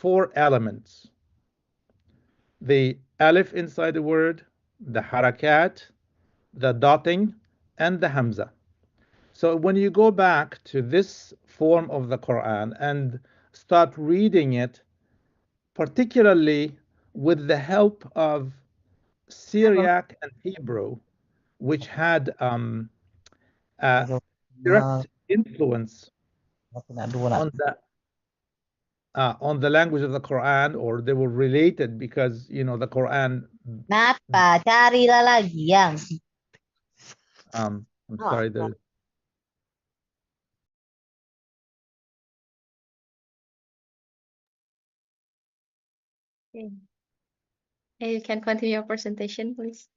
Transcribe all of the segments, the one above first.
four elements: the alif inside the word, the harakat, the dotting, and the hamza. So when you go back to this form of the Quran and start reading it, particularly with the help of Syriac and Hebrew, which had a direct influence on the language of the Quran, or they were related because the Quran. Napa, carilah lagi yang. I'm sorry, there's. Okay. Hey, you can continue your presentation, please.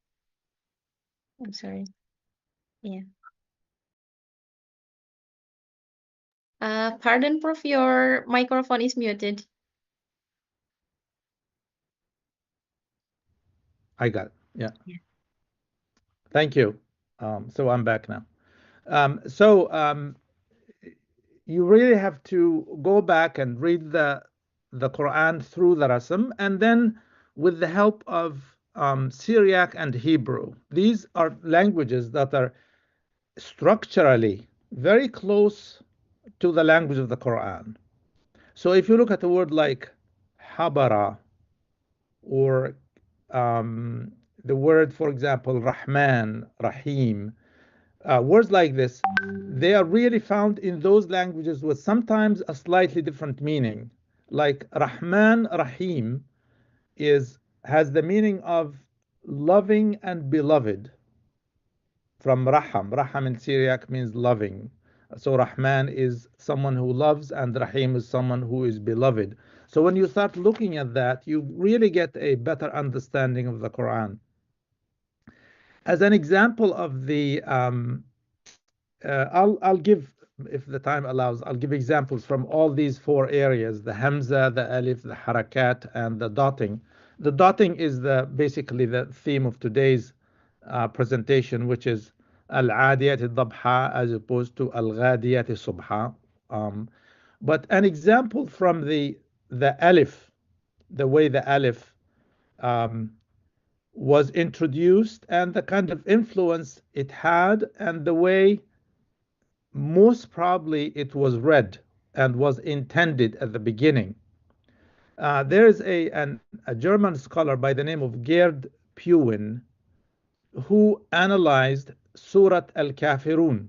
I'm sorry. Yeah. Pardon, Prof, your microphone is muted. I got it. Yeah. Thank you. So I'm back now. You really have to go back and read the Quran through the Rasm, and then with the help of Syriac and Hebrew. These are languages that are structurally very close to the language of the Quran. So if you look at a word like habara, or the word, for example, Rahman, Rahim, words like this, they are really found in those languages with sometimes a slightly different meaning. Like Rahman, Rahim has the meaning of loving and beloved. From Raham. Raham in Syriac means loving. So Rahman is someone who loves, and Rahim is someone who is beloved. So when you start looking at that, you really get a better understanding of the Quran. As an example of the, I'll give, if the time allows, I'll give examples from all these four areas: the Hamza, the Alif, the Harakat, and the dotting. The dotting is basically the theme of today's presentation, which is Al-Adiyat al-Dabha as opposed to Al-Ghadiyat al-Subha. But an example from the Alif, the way the Alif was introduced, and the kind of influence it had, and the way most probably it was read and was intended at the beginning. There is a German scholar by the name of Gerd Puin who analyzed Surat Al-Kafirun.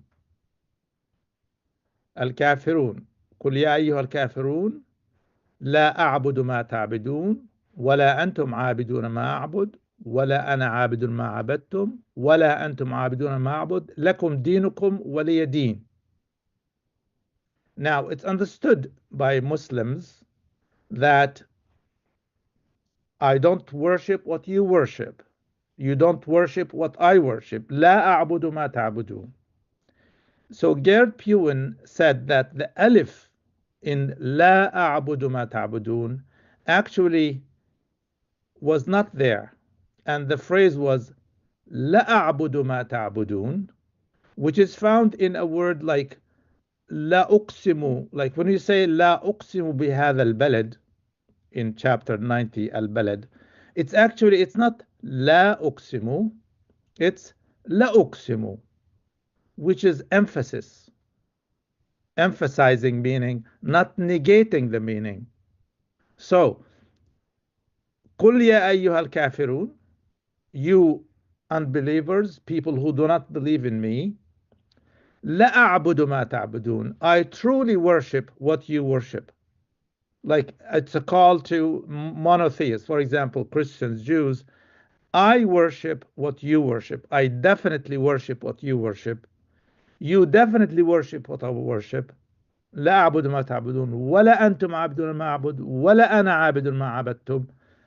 Al-Kafirun. قل يا أيها الكافرون لا أعبد ما تعبدون ولا أنتم عابدون ما أعبد ولا أنا عابد ما عبدتم ولا أنتم عابدون ما أعبد لكم دينكم ولي دين. Now, it's understood by Muslims that I don't worship what you worship. You don't worship what I worship. لا أعبد ما تعبدون. So Gerd Puin said that the alif in لا أعبد ما تعبدون actually was not there. And the phrase was لا أعبد ما تعبدون, which is found in a word like لا أقسم. Like when you say لا أقسم بهذا البلد in chapter 90 البلد, it's not لا أقسم, it's لا أقسم, which is emphasis, emphasizing meaning, not negating the meaning. So قل يا أيها الكافرون, you unbelievers, people who do not believe in me, لا أعبد ما تعبدون, I truly worship what you worship. Like it's a call to monotheists, for example, Christians, Jews. I worship what you worship. I definitely worship what you worship. You definitely worship what I worship. لا أعبد ما تعبدون ولا أنتم عابدون ما أعبد ولا أنا عابد ما عبدتم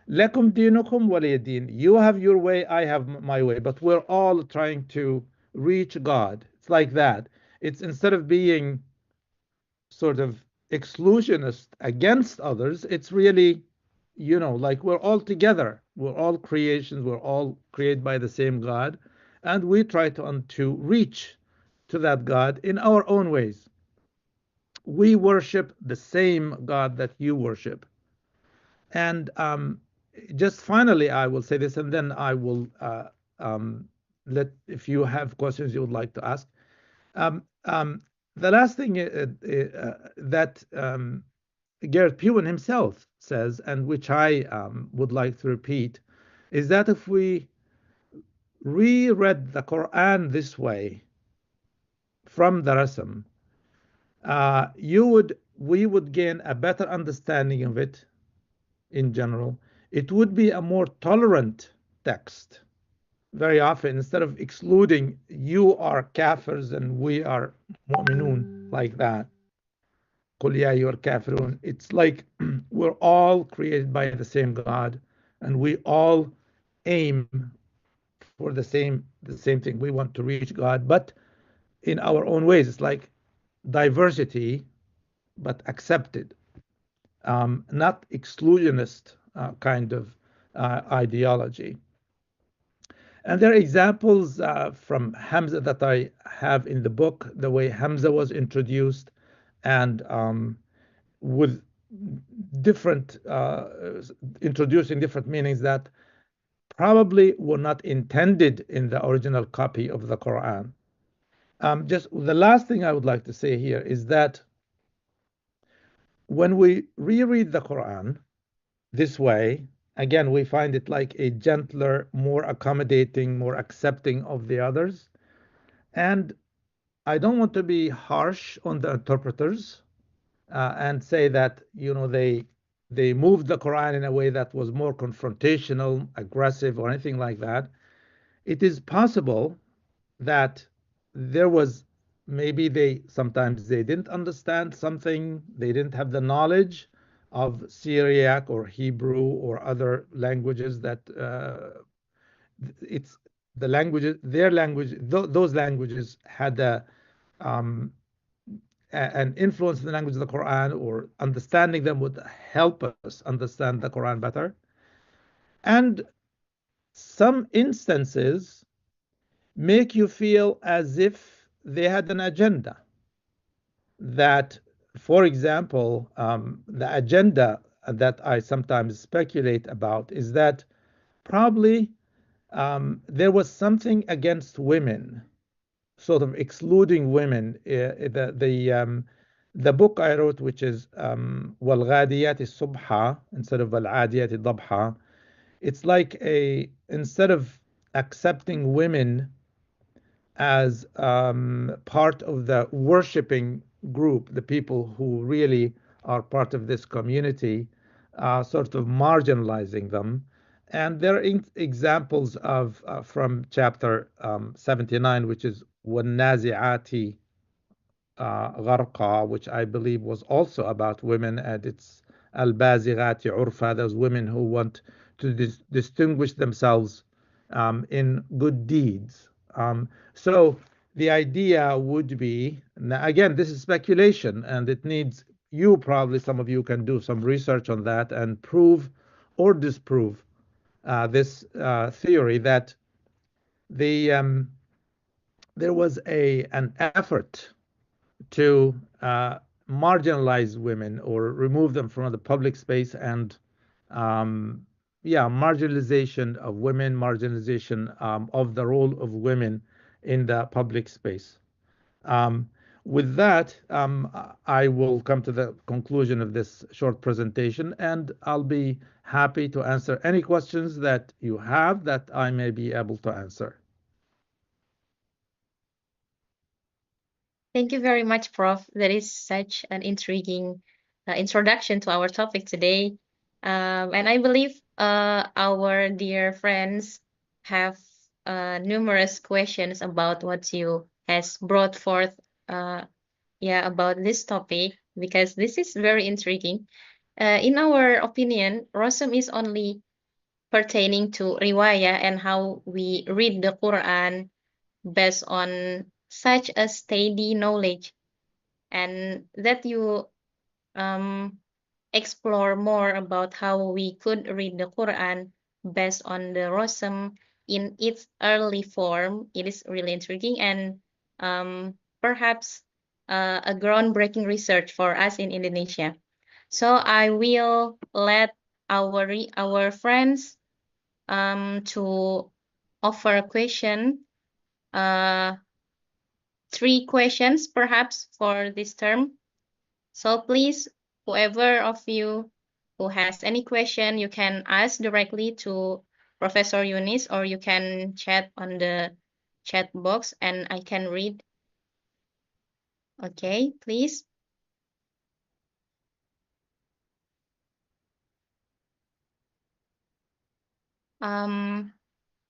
لكم دينكم ولي دين. You have your way, I have my way, but we're all trying to reach God. It's like that. It's instead of being sort of exclusionist against others, it's really, like we're all together. We're all creations. We're all created by the same God. And we try to reach to that God in our own ways. We worship the same God that you worship. And just finally, I will say this, and then I will if you have questions you would like to ask. The last thing that Garrett Puin himself says, and which I would like to repeat, is that if we reread the Quran this way from the Rasm, we would gain a better understanding of it in general. It would be a more tolerant text. Very often, instead of excluding you are kafirs and we are mu'minun, like that, قُلْ يَا أَيُّهَا الْكَافِرُونَ, it's like we're all created by the same God, and we all aim for the same thing. We want to reach God, but in our own ways. It's like diversity, but accepted, not exclusionist kind of ideology. And there are examples from Hamza that I have in the book, the way Hamza was introduced, and with different introducing different meanings that probably were not intended in the original copy of the Quran. Just the last thing I would like to say here is that when we reread the Quran this way, again, we find it like a gentler, more accommodating, more accepting of the others. And I don't want to be harsh on the interpreters and say that they moved the Quran in a way that was more confrontational, aggressive, or anything like that. It is possible that there was maybe sometimes they didn't understand something, they didn't have the knowledge of Syriac or Hebrew or other languages that it's the languages, their language, those languages had um, an influence in the language of the Quran, or understanding them would help us understand the Quran better. And some instances make you feel as if they had an agenda. That, for example, the agenda that I sometimes speculate about is that probably there was something against women, sort of excluding women. The book I wrote, which is وَالْغَادِيَاتِ الصُّبْحَ instead of وَالْعَادِيَاتِ ضَبْحَ, it's like instead of accepting women as part of the worshiping group, the people who really are part of this community, sort of marginalizing them. And there are examples of from chapter 79, which is وَالنَّازِعَاتِ غَرْقًا, which I believe was also about women, and it's al-bazighati urfa, those women who want to distinguish themselves in good deeds. So the idea would be, now again, this is speculation, and it needs probably some of you can do some research on that and prove or disprove this theory that there was an effort to marginalize women or remove them from the public space, and marginalization of women, marginalization of the role of women in the public space. With that, I will come to the conclusion of this short presentation, and I'll be happy to answer any questions that you have that I may be able to answer. Thank you very much, Prof. That is such an intriguing introduction to our topic today. And I believe our dear friends have numerous questions about what you has brought forth about this topic, because this is very intriguing. In our opinion, Rasm is only pertaining to riwayah and how we read the Quran based on such a steady knowledge, and that you explore more about how we could read the Quran based on the Rasm in its early form. It is really intriguing and perhaps a groundbreaking research for us in Indonesia. So I will let our friends to offer a question, 3 questions perhaps for this term. So please, whoever of you who has any question, you can ask directly to Professor Yunis, or you can chat on the chat box and I can read. Okay, please.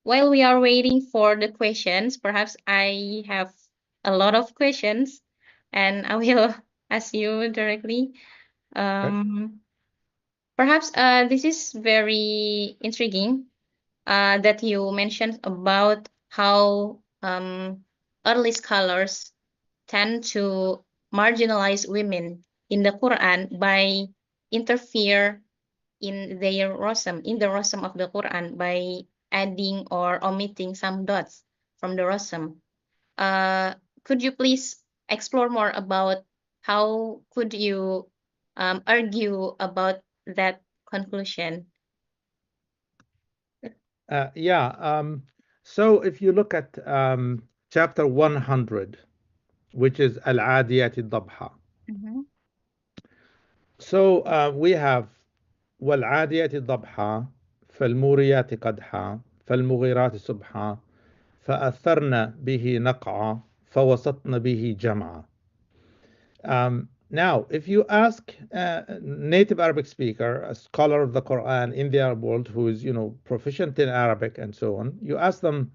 While we are waiting for the questions, perhaps I have a lot of questions and I will ask you directly. Perhaps this is very intriguing that you mentioned about how early scholars tend to marginalize women in the Quran by interfere in their rasm, in the rasm of the Quran by adding or omitting some dots from the rasm. Could you please explore more about how could you argue about that conclusion? So if you look at chapter 100, which is Al-Adiyat al-Dabha. So we have وَالْعَادِيَاتِ ضَبْحًا فَالْمُورِيَاتِ قَدْحًا فَالْمُغِيرَاتِ صُبْحًا فَأَثَرْنَ بِهِ نَقْعًا فَوَسَطْنَ بِهِ جَمْعًا. Now, if you ask a native Arabic speaker, a scholar of the Quran in the Arab world who is, proficient in Arabic and so on, you ask them,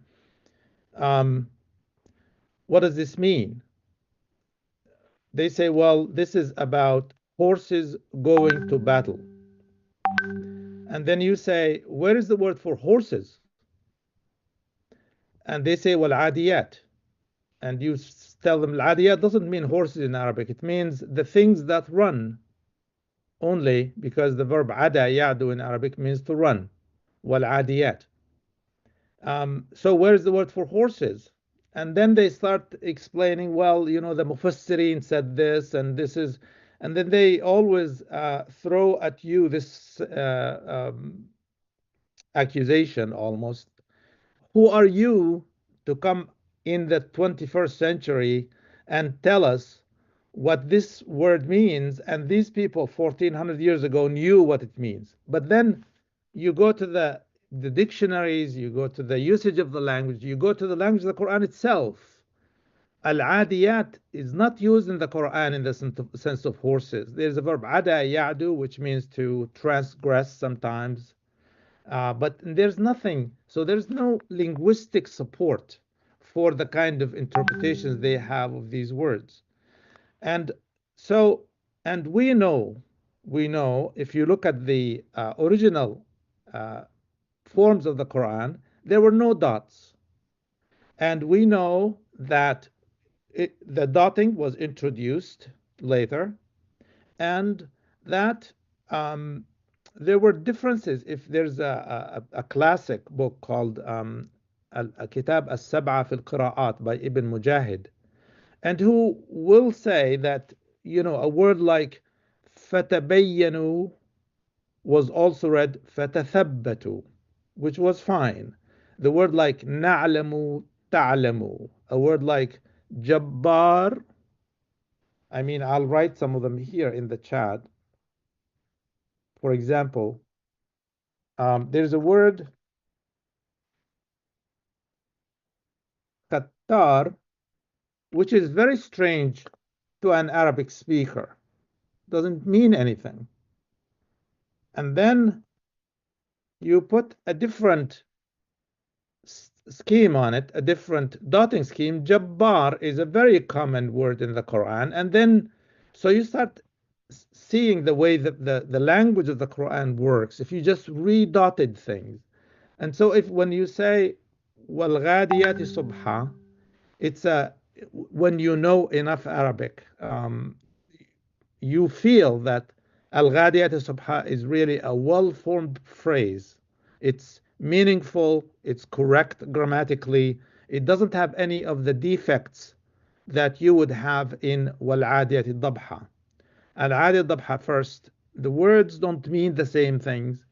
what does this mean? They say, well, this is about horses going to battle. And then you say, where is the word for horses? And they say, well, adiyat. And you tell them, adiyat doesn't mean horses in Arabic. It means the things that run only, because the verb ada ya'du in Arabic means to run. Wal adiyat. So where's the word for horses? And then they start explaining, well, the Mufassirin said this, and this is, and then they always throw at you this accusation almost. Who are you to come in the 21st century and tell us what this word means? And these people 1400 years ago knew what it means. But then you go to the dictionaries, you go to the usage of the language, you go to the language of the Quran itself. Al-adiyat is not used in the Quran in the sense of horses. There's a verb ada ya'du, which means to transgress sometimes. But there's nothing, so there's no linguistic support for the kind of interpretations they have of these words. And so, and we know if you look at the original forms of the Quran, there were no dots. And we know that the dotting was introduced later, and that there were differences. If there's a classic book called Kitab As-Sab'a fil Qira'at by Ibn Mujahid, and who will say that, a word like fatabayyanu was also read fatathabbatu, which was fine. The word like na'lamu ta'lamu, a word like jabbar, I'll write some of them here in the chat. For example, there's a word Qatar, which is very strange to an Arabic speaker. Doesn't mean anything. And then you put a different scheme on it, a different dotting scheme. Jabbar is a very common word in the Quran. And then, so you start seeing the way that the language of the Quran works if you just redotted things. And so when you say, وَالْغَادِيَاتِ subha, it's when you know enough Arabic, you feel that al-ghadiyat subha is really a well-formed phrase. It's meaningful, it's correct grammatically, it doesn't have any of the defects that you would have in wal-adiyat dabha. Al-adiyat dabha, first, the words don't mean the same things.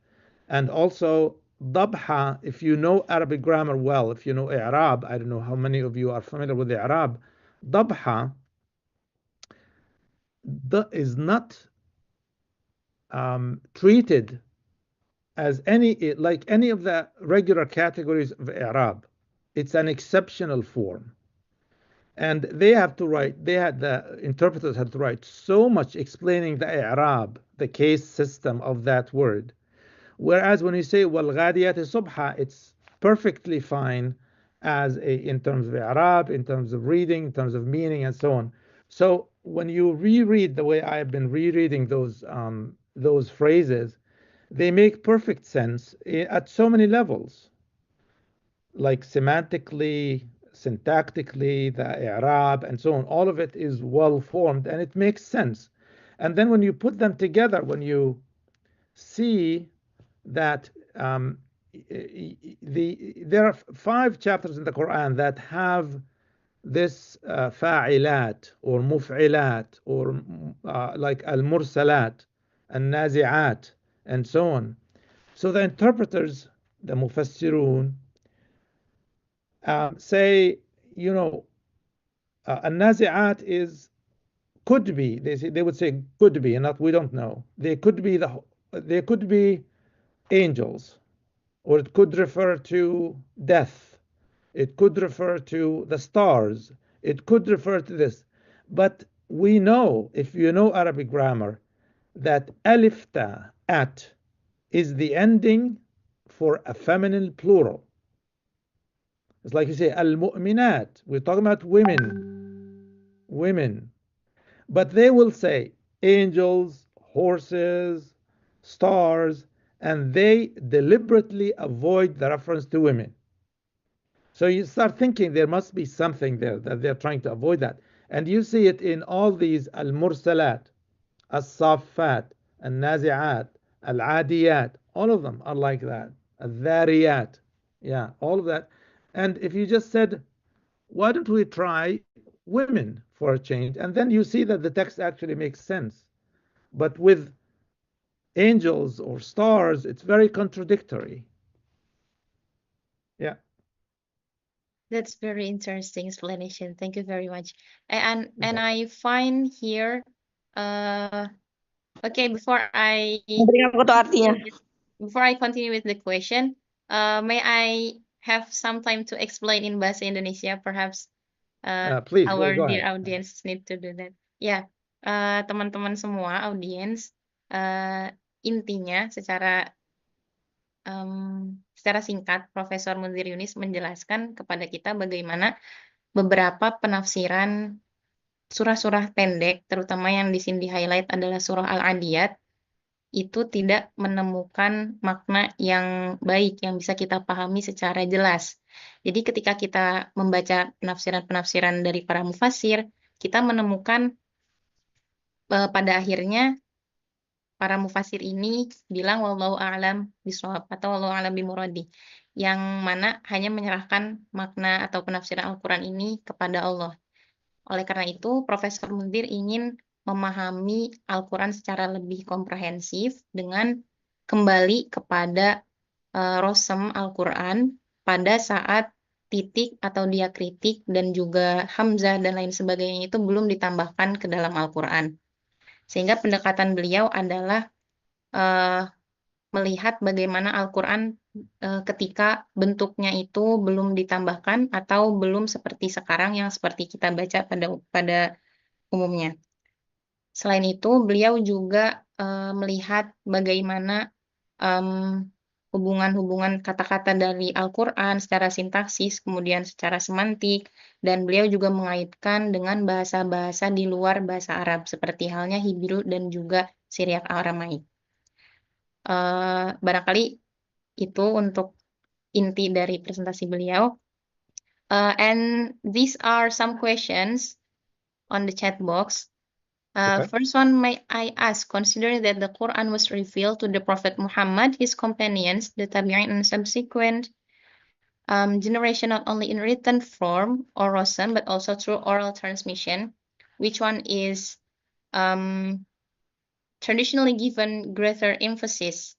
And also, ضبحة, if you know Arabic grammar well, if you know i'rab, I don't know how many of you are familiar with i'rab. ضبحة is not treated as like any of the regular categories of i'rab. It's an exceptional form. And they have to write, the interpreters had to write so much explaining the i'rab, the case system of that word. Whereas when you say وَالْغَادِيَاتِ صُبْحًا, it's perfectly fine in terms of i'rab, in terms of reading, in terms of meaning, and so on. So when you reread the way I've been rereading those phrases, they make perfect sense at so many levels, like semantically, syntactically, the i'rab, and so on. All of it is well formed and it makes sense. And then when you put them together, when you see that there are 5 chapters in the Quran that have this fa'ilat or muf'ilat or like al-mursalat, al-nazi'at, and so on. So the interpreters, the mufassirun, say, al-nazi'at could be, they would say could be, and not we don't know. They could be angels, or it could refer to death, it could refer to the stars, it could refer to this. But we know, if you know Arabic grammar, that alif ta at is the ending for a feminine plural. It's like you say al-mu'minat, we're talking about women. But they will say angels, horses, stars, and they deliberately avoid the reference to women. So you start thinking there must be something there that they're trying to avoid that. And you see it in all these al-mursalat, as-saffat, al-nazi'at, al-adiyat. All of them are like that. Al-dhariyat. Yeah, all of that. And if you just said, why don't we try women for a change? And then you see that the text actually makes sense. But with angels or stars, it's very contradictory. Yeah. That's very interesting explanation. Thank you very much. And I find here, okay, before I continue with the question, may I have some time to explain in Bahasa Indonesia? Perhaps Please, our go dear ahead. audience need to do that. Ya, teman-teman semua audiens, intinya secara singkat, Profesor Munzir Yunis menjelaskan kepada kita bagaimana beberapa penafsiran surah-surah pendek, terutama yang di sini di-highlight adalah surah Al-Adiyat, itu tidak menemukan makna yang baik, yang bisa kita pahami secara jelas. Jadi ketika kita membaca penafsiran-penafsiran dari para mufassir, kita menemukan pada akhirnya para mufassir ini bilang wallahu a'lam bishawab atau wallahu a'lam bimuradi, yang mana hanya menyerahkan makna atau penafsiran Al-Quran ini kepada Allah. Oleh karena itu, Profesor Munzir ingin memahami Al-Quran secara lebih komprehensif dengan kembali kepada Rasm Al-Quran pada saat titik atau diakritik dan juga hamzah dan lain sebagainya itu belum ditambahkan ke dalam Al-Quran. Sehingga pendekatan beliau adalah melihat bagaimana Al-Quran ketika bentuknya itu belum ditambahkan atau belum seperti sekarang yang seperti kita baca pada umumnya. Selain itu, beliau juga melihat bagaimana hubungan-hubungan kata-kata dari Al-Quran secara sintaksis, kemudian secara semantik, dan beliau juga mengaitkan dengan bahasa-bahasa di luar bahasa Arab, seperti halnya Hibru dan juga Siriak Aramaik. Barangkali itu untuk inti dari presentasi beliau. And these are some questions on the chat box. Okay. First one, may I ask, considering that the Quran was revealed to the Prophet Muhammad, his companions, the Tabi'in, and subsequent generation, not only in written form or rasm, but also through oral transmission, which one is traditionally given greater emphasis?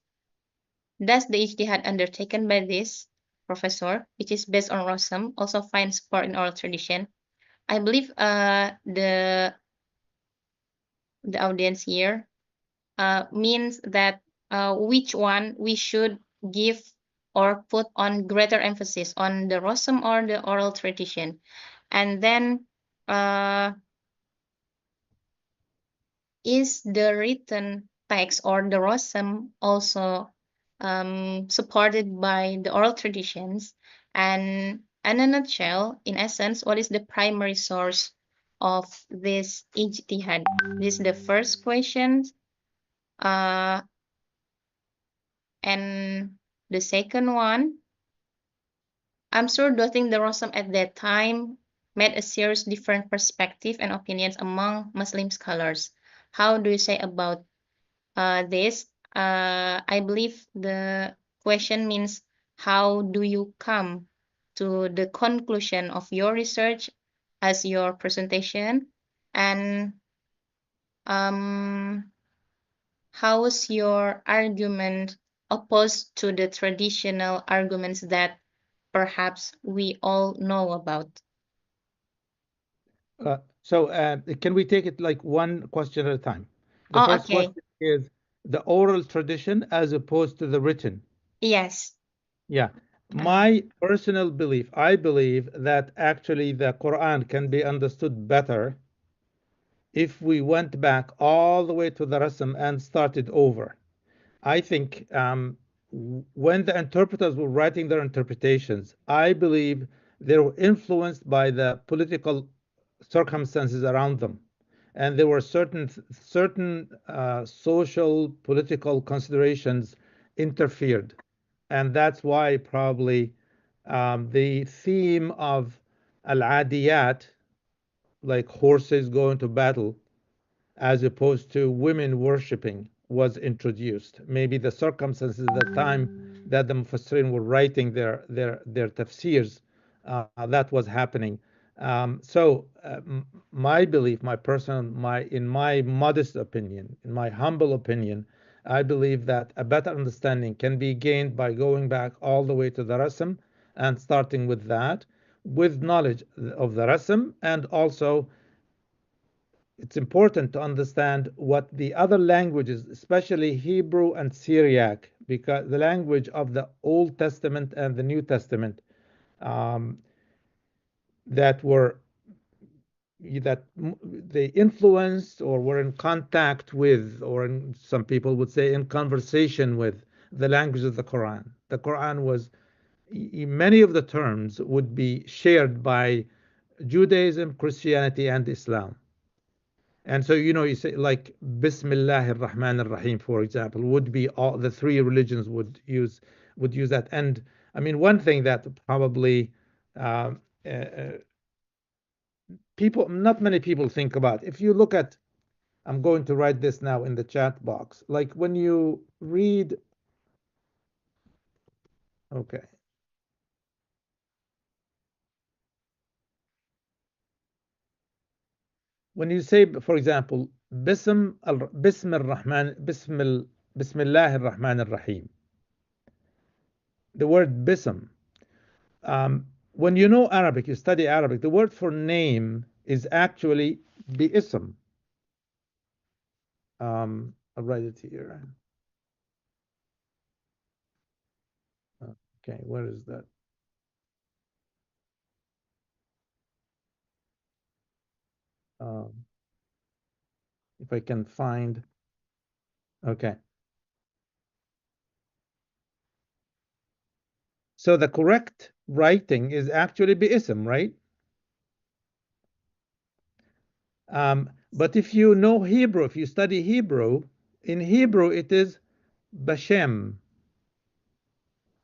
Does the ijtihad undertaken by this professor, which is based on Rasm, also find support in oral tradition? I believe the audience here means that which one we should give or put on greater emphasis on the Rasm or the oral tradition. And then is the written text or the Rasm also supported by the oral traditions? And in a nutshell, in essence, what is the primary source of this ijtihad? This is the first question. And the second one, I'm sure doubting the Rasm at that time made a serious different perspective and opinions among Muslim scholars. How do you say about this? I believe the question means how do you come to the conclusion of your research as your presentation, and how's your argument opposed to the traditional arguments that perhaps we all know about? So can we take it like one question at a time? The Oh, first okay. question is the oral tradition as opposed to the written. Yes. Yeah. My personal belief, I believe that actually the Quran can be understood better if we went back all the way to the Rasm and started over. I think when the interpreters were writing their interpretations, I believe they were influenced by the political circumstances around them, and there were certain social political considerations interfered, and that's why probably the theme of al-adiyat, like horses going to battle, as opposed to women worshipping, was introduced. Maybe the circumstances at the time that the Mufassirin were writing their tafsirs, that was happening. My belief, in my modest opinion, in my humble opinion, I believe that a better understanding can be gained by going back all the way to the Rasm and starting with that, with knowledge of the Rasm, and also it's important to understand what the other languages, especially Hebrew and Syriac, because the language of the Old Testament and the New Testament, um, that were that they influenced or were in contact with, or some people would say in conversation with, the language of the Quran. The Quran was, many of the terms would be shared by Judaism, Christianity, and Islam. And so, you say like Bismillah ar-Rahman ar-Rahim, for example, would be all the three religions would use that. And I mean, one thing that probably um, people, not many people think about. If you look at, I'm going to write this now in the chat box. Like when you read, okay, when you say, for example, Bismillah ar-Rahman ar-Rahim, the word Bism. When you know Arabic, you study Arabic, the word for name is actually bi'ism. I'll write it here. Okay, where is that? If I can find, okay. So the correct writing is actually bi'ism, right? But if you know Hebrew, if you study Hebrew, in Hebrew it is Bashem,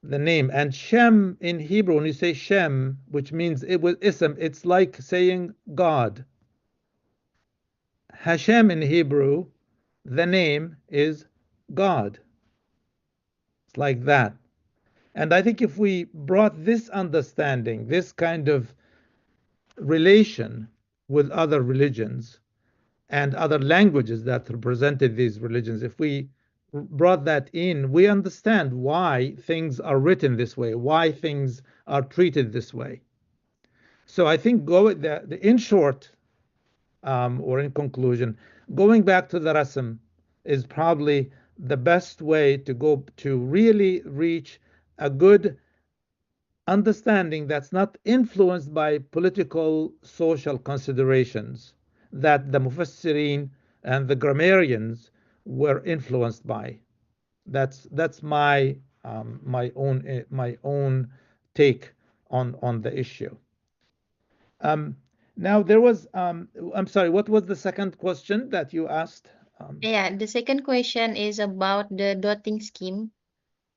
the name. And Shem in Hebrew, when you say Shem, which means it was ism, it's like saying God. Hashem in Hebrew, the name is God. It's like that. And I think if we brought this understanding, this kind of relation with other religions and other languages that represented these religions, if we brought that in, we understand why things are written this way, why things are treated this way. So I think in short, or in conclusion, going back to the rasm is probably the best way to go to really reach a good understanding that's not influenced by political social considerations that the mufassirin and the grammarians were influenced by. That's my own take on the issue. Um, Now there was I'm sorry, what was the second question that you asked? Yeah, the second question is about the dotting scheme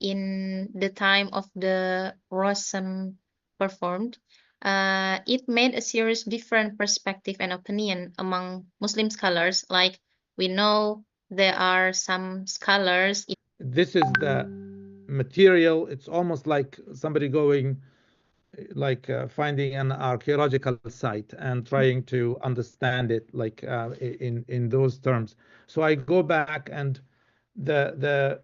in the time of the Rasm performed. It made a serious different perspective and opinion among Muslim scholars. Like we know there are some scholars. This is the material. It's almost like somebody going like finding an archaeological site and trying to understand it like in those terms. So I go back and the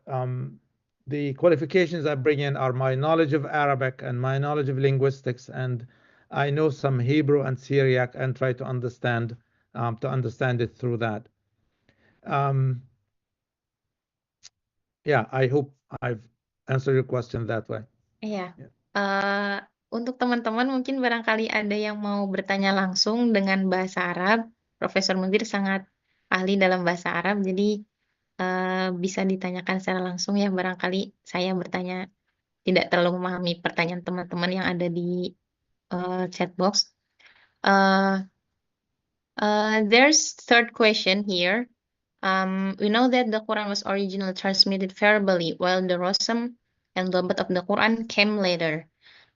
qualifications I bring in are my knowledge of Arabic and my knowledge of linguistics, and I know some Hebrew and Syriac and try to understand it through that. Um, yeah, I hope I've answered your question that way. Iya. Yeah. Untuk teman-teman mungkin barangkali ada yang mau bertanya langsung dengan bahasa Arab. Profesor Munzir sangat ahli dalam bahasa Arab, jadi bisa ditanyakan secara langsung ya. Barangkali saya bertanya tidak terlalu memahami pertanyaan teman-teman yang ada di chat box. There's third question here. We know that the Quran was originally transmitted verbally, while the Rasm and Dhabat of the Quran came later.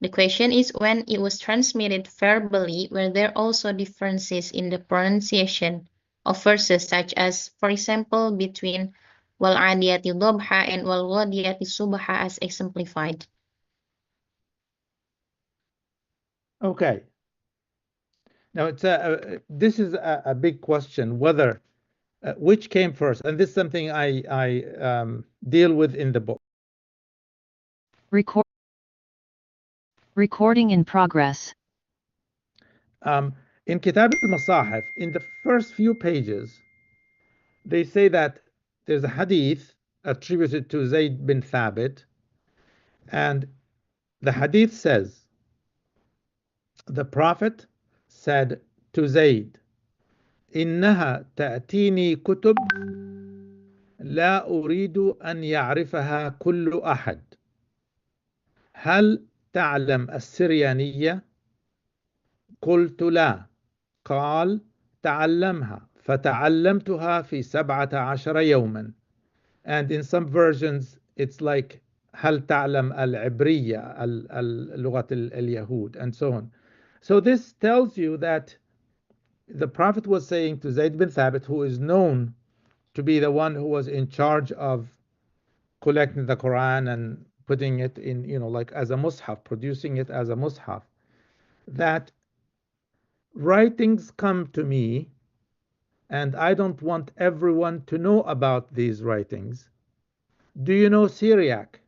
The question is, when it was transmitted verbally, were there also differences in the pronunciation of verses, such as, for example, between wal adiyati dhabha and wal ghadiyati subha as exemplified? Okay. Now this is a big question whether which came first, and this is something I deal with in the book. Recording in progress. In Kitab al-Masahif, in the first few pages, they say that there's a hadith attributed to Zayd bin Thabit, and the hadith says, the Prophet said to Zayd, إنها تأتيني كتب لا أريد أن يعرفها كل أحد. هل تعلم السريانية؟ قلت لا. قال تعلمها فتعلمتها في 17 يوما. And in some versions it's like هل تعلم العبرية لغة اليهود and so on. So this tells you that the Prophet was saying to Zayd bin Thabit, who is known to be the one who was in charge of collecting the Quran and putting it in, like as a mushaf, producing it as a mushaf, that writings come to me and I don't want everyone to know about these writings. Do you know Syriac?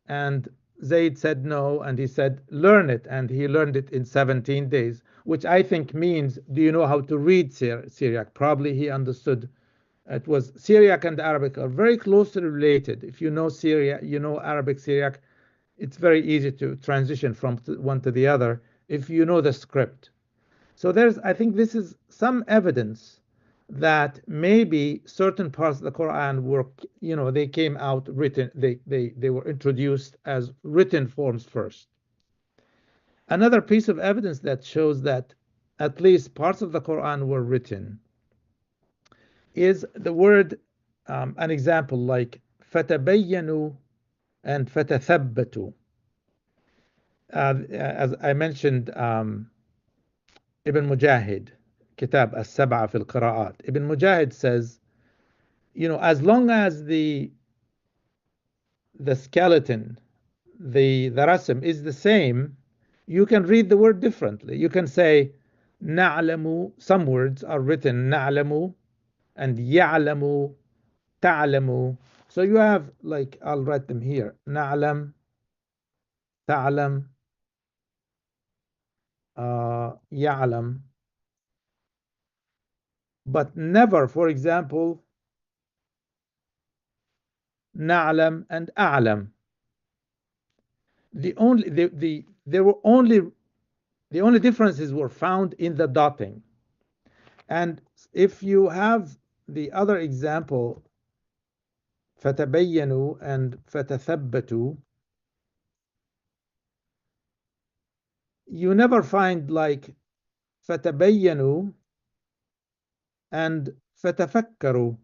And Zayd said no, and he said, learn it. And he learned it in 17 days, which I think means, do you know how to read Syriac? Probably he understood. It was Syriac and Arabic are very closely related. If you know Syriac, you know Arabic, Syriac, it's very easy to transition from one to the other if you know the script. So I think this is some evidence that maybe certain parts of the Quran were, they came out written, they were introduced as written forms first. Another piece of evidence that shows that at least parts of the Quran were written is the word, an example like فَتَبَيَّنُوا and فَتَثَبَّتُوا. As I mentioned, Ibn Mujahid, Kitab As-Sab'a fil Qira'at. Ibn Mujahid says, as long as the skeleton, the rasm is the same, you can read the word differently. You can say na'lamu, some words are written na'lamu and ya'lamu, تعلم. So you have, like, I'll write them here. نعلم, تعلم, يعلم. But never, for example, نعلم and أعلم. The only differences were found in the dotting. And if you have the other example, فتبينوا and فتثبتوا, you never find like فتبينوا and فتفكروا.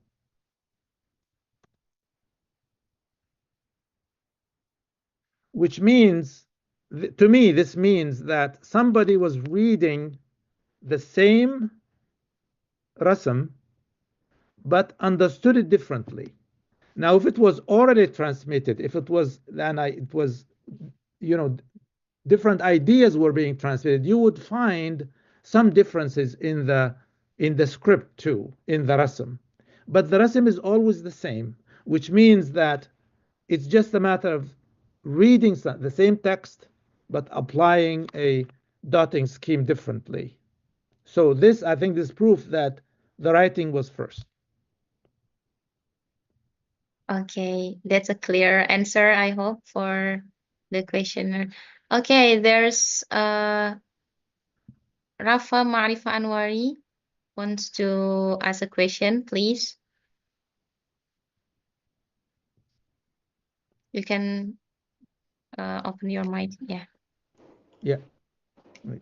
Which means, to me, this means that somebody was reading the same rasm but understood it differently. Now, if it was orally transmitted, if it was, it was, different ideas were being transmitted, you would find some differences in the script too, in the rasm. But the rasm is always the same, which means that it's just a matter of reading the same text but applying a dotting scheme differently. So this, I think, this proof that the writing was first. Okay, that's a clear answer, I hope, for the questioner. Okay, there's Rafa Marifa Anwari wants to ask a question, please. You can open your mic. Yeah. Yeah. Right.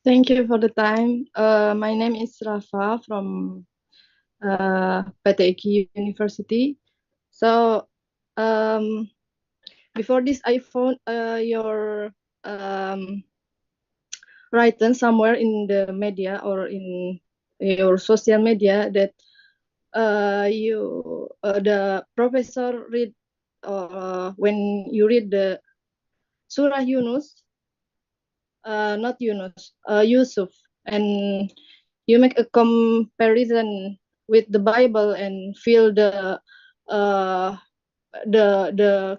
Thank you for the time. My name is Rafa from PTQ University. So before this, I found your written somewhere in the media or in your social media that the professor read when you read the Surah Yunus, not Yunus, Yusuf, and you make a comparison with the Bible and feel the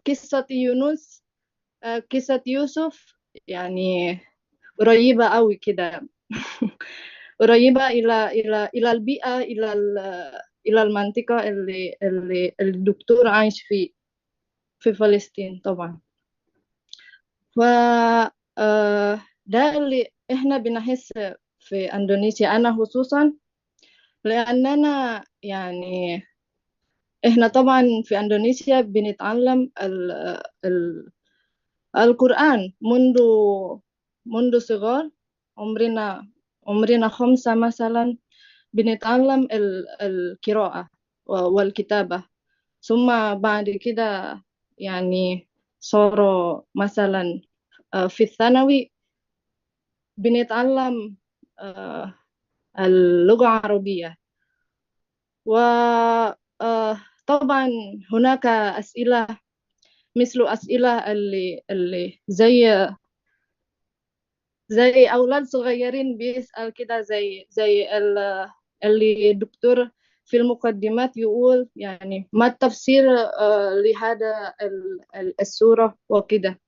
Qissat Yunus, Qissat Yusuf, يعني قريبة أوي كده. قريبة إلى البيئة، إلى المنطقة اللي الدكتور عايش في فلسطين طبعا. ف ده اللي إحنا بنحس في إندونيسيا، أنا خصوصا لأننا يعني إحنا طبعا في إندونيسيا بنتعلم القرآن منذ صغار، عمرنا 5 مثلا بنتعلم القراءة والكتابة، ثم بعد كده يعني صاروا مثلا في الثانوي بنتعلم اللغة العربية. وطبعا هناك أسئلة مثل أسئلة اللي زي أولاد صغيرين بيسأل كده زي اللي الدكتور في المقدمات يقول يعني ما التفسير لهذا السورة وكده.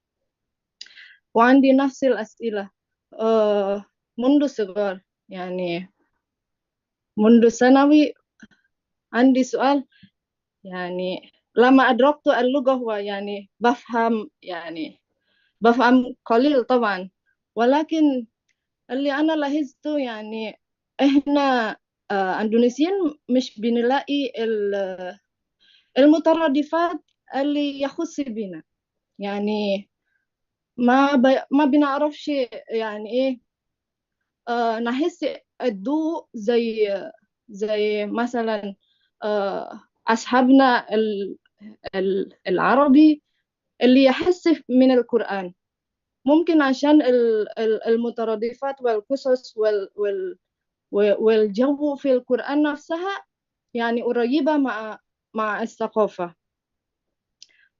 وعندي نفس الأسئلة منذ صغر، يعني منذ ثانوي عندي سؤال، يعني لما أدركت اللغة هو يعني بفهم قليل طبعا، ولكن اللي أنا لاحظته يعني إحنا أندونيسيين مش بنلاقي المترادفات اللي يخص بنا، يعني ما بنعرفش يعني إيه نحس الضوء زي مثلا أصحابنا العربي اللي يحس من القرآن، ممكن عشان المترادفات والقصص والجو في القرآن نفسها يعني قريبة مع الثقافة.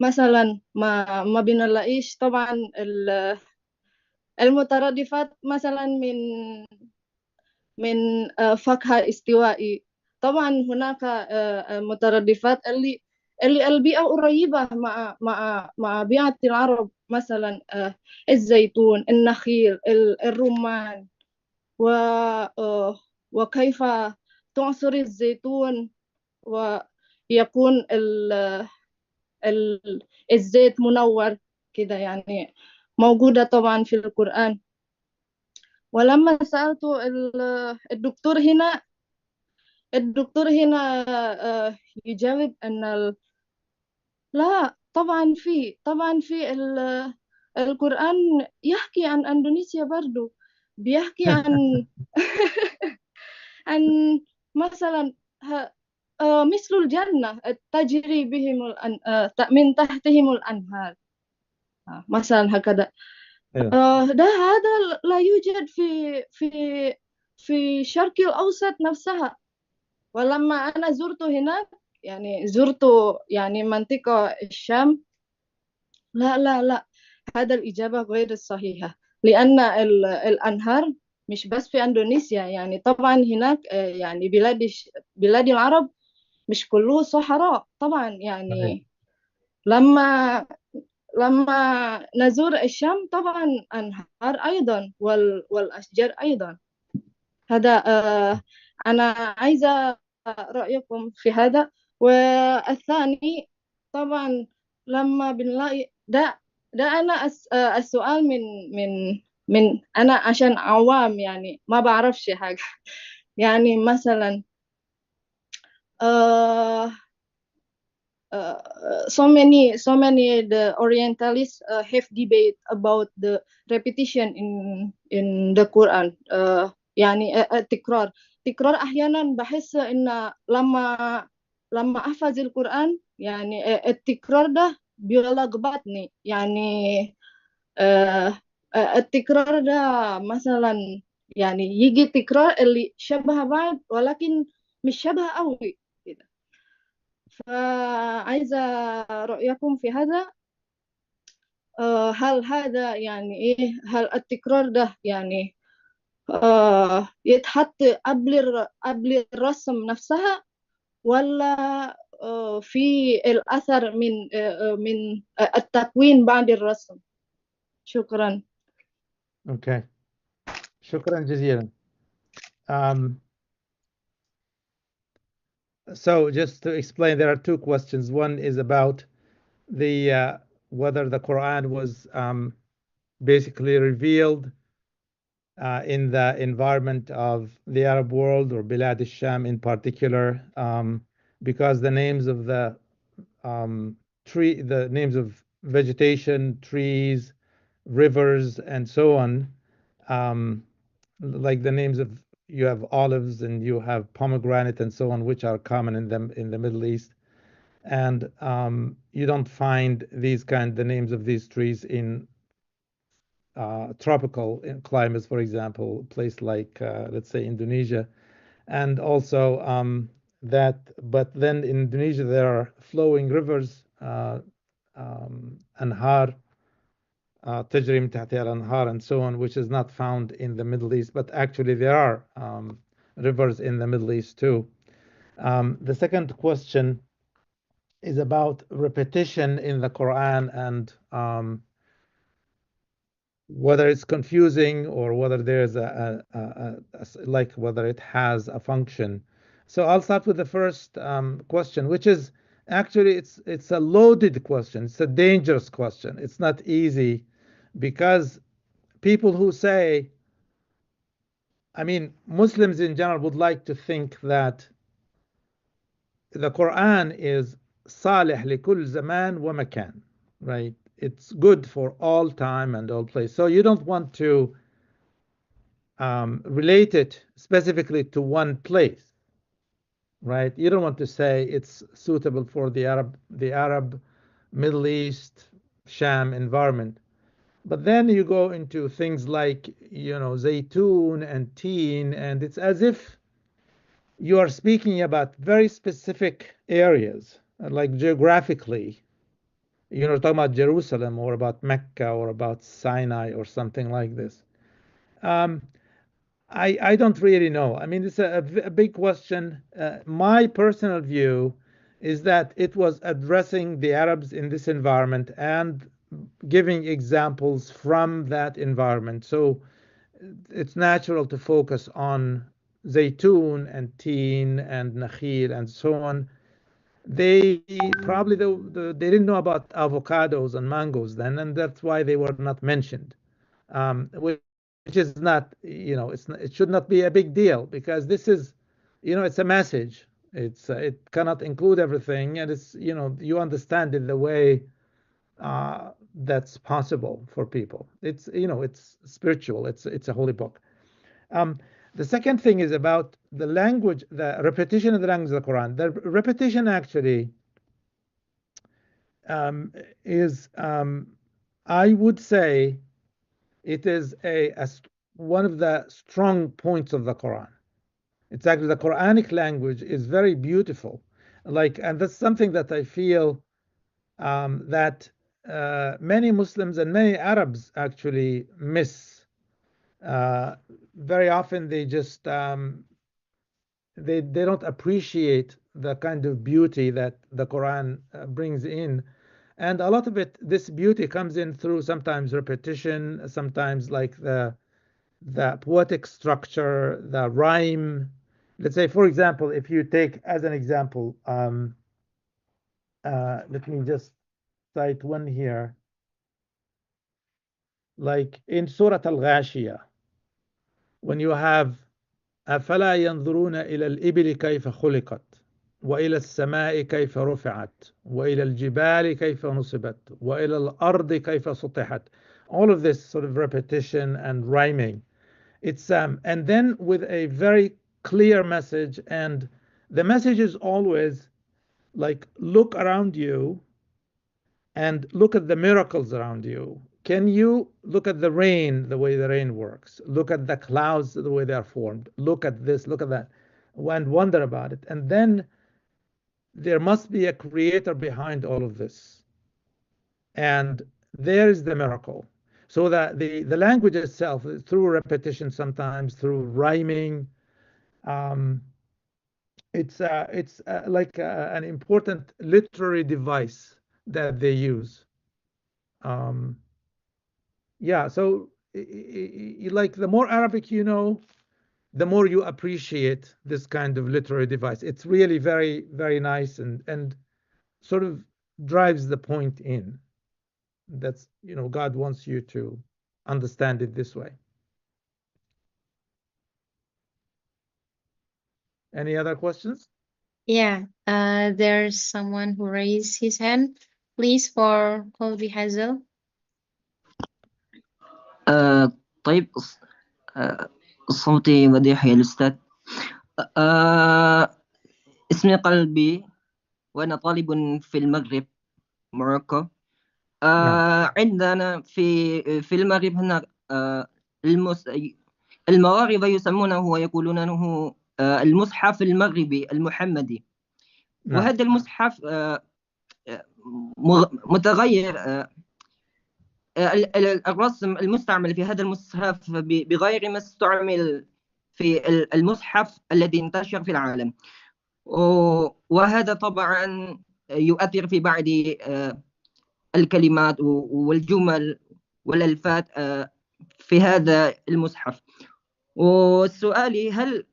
مثلا ما بنلاقيش طبعا المترادفات مثلا من فقه استوائي، طبعا هناك مترادفات اللي البيئة قريبة مع بيئة العرب، مثلا الزيتون، النخيل، الرمان، و وكيف تعصر الزيتون ويكون الزيت منور كده، يعني موجودة طبعا في القرآن. ولما سألته الدكتور هنا يجاوب أن لا، طبعا في القرآن يحكي عن أندونيسيا برضو، بيحكي عن مثلا مثل الجنة تجري بهم من تحتهم الأنهار، مثلا هكذا. أيوة. هذا لا يوجد في الشرق الأوسط نفسها. ولما أنا زرت هناك، يعني زرت يعني منطقة الشام، لا لا لا، هذا الإجابة غير الصحيحة، لأن الأنهار مش بس في أندونيسيا، يعني طبعا هناك يعني بلاد العرب مش كله صحراء طبعا، صحيح. يعني لما نزور الشام طبعا أنهار أيضا والأشجار أيضا. هذا أنا عايزة رأيكم في هذا. والثاني طبعا لما بنلاقي ده أنا السؤال من أنا عشان عوام، يعني ما بعرفش حاجة. يعني مثلا uh, so many the Orientalists have debate about the repetition in the Quran. يعني تكرار أحيانا بحس إن لما أحفظ القرآن، يعني التكرار ده بيلخبطني، يعني التكرار ده مثلا، يعني يجي تكرار اللي شبه بعض ولكن مش شبه قوي كده. فعايزة رأيكم في هذا. هل هذا يعني إيه، هل التكرار ده يعني يتحط قبل الرسم نفسها، ولا في الأثر من التكوين بعد الرسم؟ شكرا. Okay. شكرا جزيلا. So just to explain, there are two questions. One is about the whether the Quran was basically revealed in the environment of the Arab world or Bilad al-Sham in particular, because the names of the the names of vegetation, trees, rivers, and so on, like the names of, you have olives and you have pomegranate and so on, which are common in the Middle East, and you don't find the names of these trees in tropical climates, for example, a place like let's say Indonesia, and also but then in Indonesia there are flowing rivers, anhar, تجري من تحتها الأنهار, and so on, which is not found in the Middle East, but actually there are rivers in the Middle East too. The second question is about repetition in the Quran and whether it's confusing or whether there's like whether it has a function. So I'll start with the first question, which is actually it's a loaded question. It's a dangerous question. It's not easy because people who say, I mean, Muslims in general would like to think that the Quran is salih لكل زمان ومكان, right? It's good for all time and all place. So you don't want to relate it specifically to one place, right? You don't want to say it's suitable for the Arab, Middle East, Sham environment. But then you go into things like, zaytun and teen, and it's as if you are speaking about very specific areas, like geographically. Talking about Jerusalem or about Mecca or about Sinai or something like this. I don't really know. I mean, it's a big question. My personal view is that it was addressing the Arabs in this environment and giving examples from that environment. So it's natural to focus on zaytun and teen and nakhil and so on. They probably they didn't know about avocados and mangoes then, and that's why they were not mentioned. Which is not, it should not be a big deal because this is, it's a message. It cannot include everything, and it's, you understand it the way that's possible for people. It's spiritual. It's a holy book. Um, the second thing is about the language, the repetition of the language of the Quran. The repetition actually um, is, I would say, it is one of the strong points of the Quran. It's actually the Quranic language is very beautiful, and that's something that I feel that many Muslims and many Arabs actually miss. Very often they just they don't appreciate the kind of beauty that the Quran brings in. And a lot of it, this beauty comes in through sometimes repetition, sometimes like the poetic structure, the rhyme. Let's say, for example, if you take as an example, let me just cite one here, like in Surah Al-Ghashiyah, when you have أفلا ينظرون إلى الإبل كيف خلقت وإلى السماء كيف رفعت وإلى الجبال كيف نصبت وإلى الأرض كيف سطحت. All of this sort of repetition and rhyming. It's and then with a very clear message, and the message is always like, look around you and look at the miracles around you. Can you look at the rain, the way the rain works? Look at the clouds, the way they are formed. Look at this, look at that, and wonder about it. And then there must be a creator behind all of this. And there is the miracle. So that the language itself, through repetition, sometimes through rhyming, um, it's like an important literary device that they use. Um, yeah, so like the more Arabic you know, the more you appreciate this kind of literary device. It's really very, very nice and sort of drives the point in. That's, God wants you to understand it this way. Any other questions? Yeah, there's someone who raised his hand. Please, for Colby Hazel. طيب صوتي مديح يا الأستاذ. اسمي قلبي وأنا طالب في المغرب موروكو. عندنا في المغرب هنا المغاربة يسمونه ويقولون أنه المصحف المغربي المحمدي. وهذا المصحف متغير. الرسم المستعمل في هذا المصحف بغير ما استعمل في المصحف الذي انتشر في العالم، وهذا طبعا يؤثر في بعض الكلمات والجمل والألفاظ في هذا المصحف. وسؤالي، هل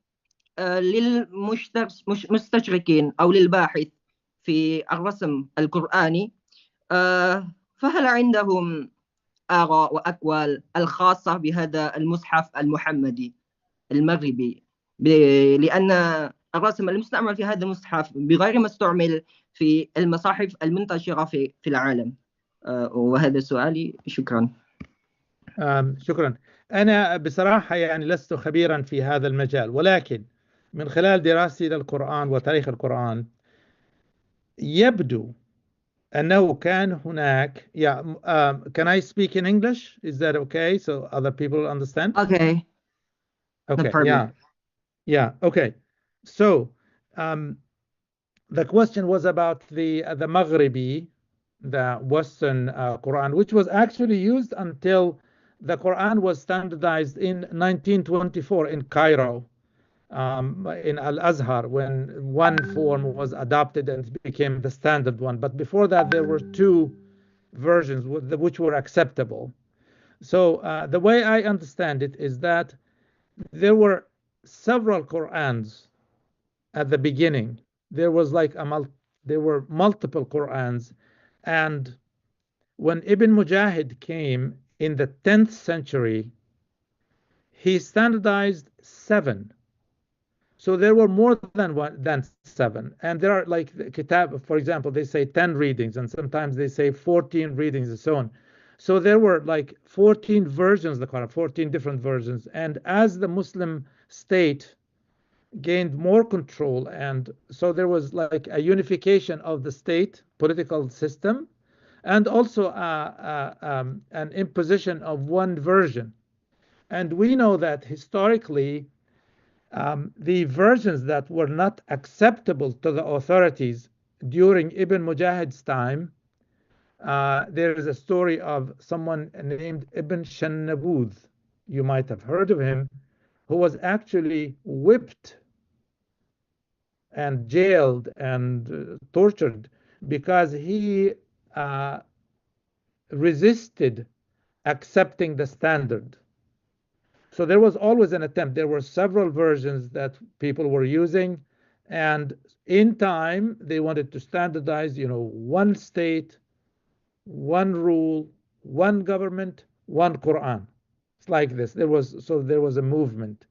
للمستشرقين أو للباحث في الرسم القرآني فهل عندهم آراء وأقوال الخاصة بهذا المصحف المحمدي المغربي؟ لأن الرسم المستعمل في هذا المصحف بغير ما استعمل في المصاحف المنتشرة في العالم. وهذا سؤالي. شكرا. شكرا. أنا بصراحة يعني لست خبيرا في هذا المجال، ولكن من خلال دراستي للقرآن وتاريخ القرآن يبدو أنه كان هناك. Can I speak in English? Is that okay? So other people understand? Okay. Okay. Yeah. Okay. So the question was about the Maghribi, the Western Quran, which was actually used until the Quran was standardized in 1924 in Cairo, in Al-Azhar, when one form was adopted and it became the standard one. But before that, there were two versions which were acceptable. So the way I understand it is that there were several Qurans at the beginning. There was like there were multiple Qurans, and when Ibn Mujahid came in the 10th century, he standardized 7. So there were more than 7, and there are like the kitab, for example, they say 10 readings, and sometimes they say 14 readings, and so on. So there were like 14 versions of the Quran, 14 different versions. And as the Muslim state gained more control, and so there was like a unification of the state political system, and also an imposition of one version. And we know that historically, the versions that were not acceptable to the authorities during Ibn Mujahid's time, there is a story of someone named Ibn Shannabud. You might have heard of him, who was actually whipped and jailed and tortured because he uh, resisted accepting the standard. So there was always an attempt. There were several versions that people were using, and in time they wanted to standardize, one state, one rule, one government, one Quran. It's like this. There was a movement.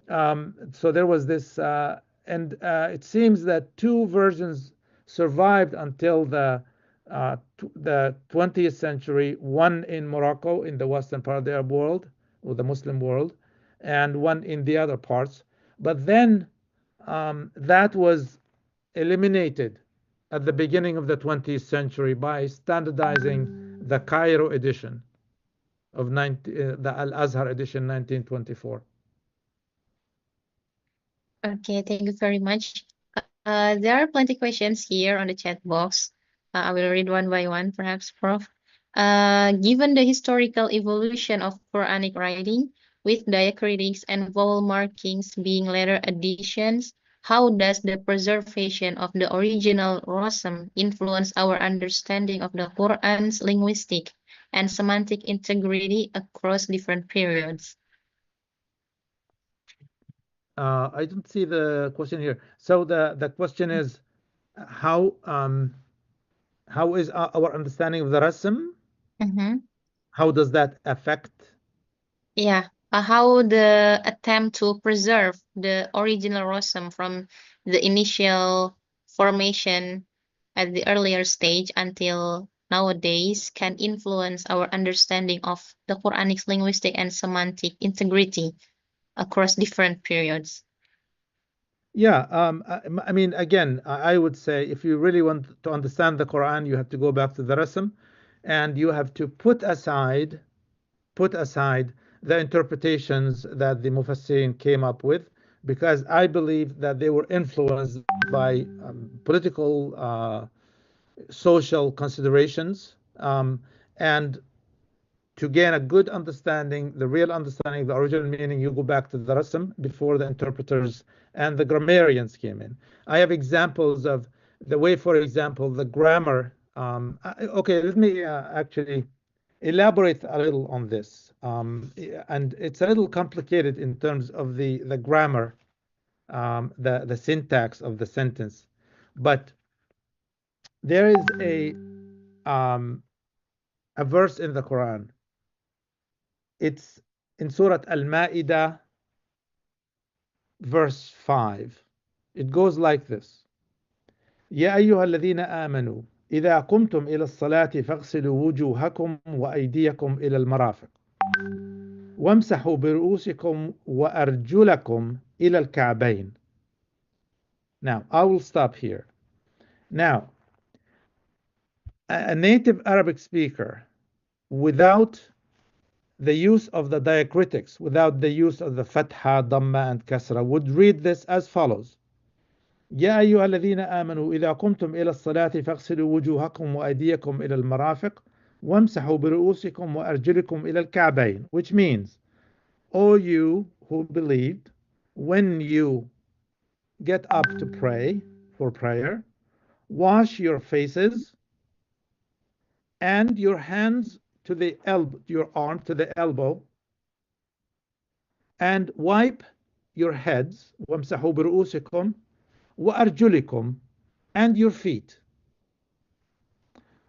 So there was this, and it seems that two versions survived until the 20th century. One in Morocco, in the western part of the Arab world or the Muslim world, and one in the other parts. But then that was eliminated at the beginning of the 20th century by standardizing the Cairo edition of the Al-Azhar edition 1924. Okay, thank you very much. There are plenty questions here on the chat box. I will read one by one, perhaps, Prof. Given the historical evolution of Quranic writing, with diacritics and vowel markings being later additions, how does the preservation of the original Rasm influence our understanding of the Quran's linguistic and semantic integrity across different periods? I don't see the question here. So the question is, how is our understanding of the Rasm? How does that affect? Yeah, how the attempt to preserve the original Rasm from the initial formation at the earlier stage until nowadays can influence our understanding of the Quranic linguistic and semantic integrity across different periods. Yeah, I mean, again, I would say if you really want to understand the Quran, you have to go back to the Rasm, and you have to put aside the interpretations that the Mufassirin came up with, because I believe that they were influenced by political, social considerations, and to gain a good understanding, the real understanding of the original meaning, you go back to the Rasm before the interpreters and the grammarians came in. I have examples of the way, for example, the grammar. Okay, let me actually elaborate a little on this. And it's a little complicated in terms of the grammar, the syntax of the sentence. But there is a verse in the Quran. It's in Surah Al-Ma'idah, verse 5. It goes like this. يا أيها الذين آمنوا إذا قمتم إلى الصلاة فاغسلوا وجوهكم وأيديكم إلى المرافق وامسحوا برؤوسكم وأرجلكم إلى الكعبين. Now, I will stop here. Now, a native Arabic speaker, without the use of the diacritics, without the use of the fatha, dhamma, and kasra, would read this as follows. يا أيها الذين آمنوا إذا قمتم إلى الصلاة فاغسلوا وجوهكم وأيديكم إلى المرافق وامسحوا برؤوسكم وأرجلكم إلى الكعبين, which means, all you who believed, when you get up to pray for prayer, wash your faces and your hands to the elbow, your arm to the elbow, and wipe your heads, وامسحوا برؤوسكم وأرجلكم, and your feet.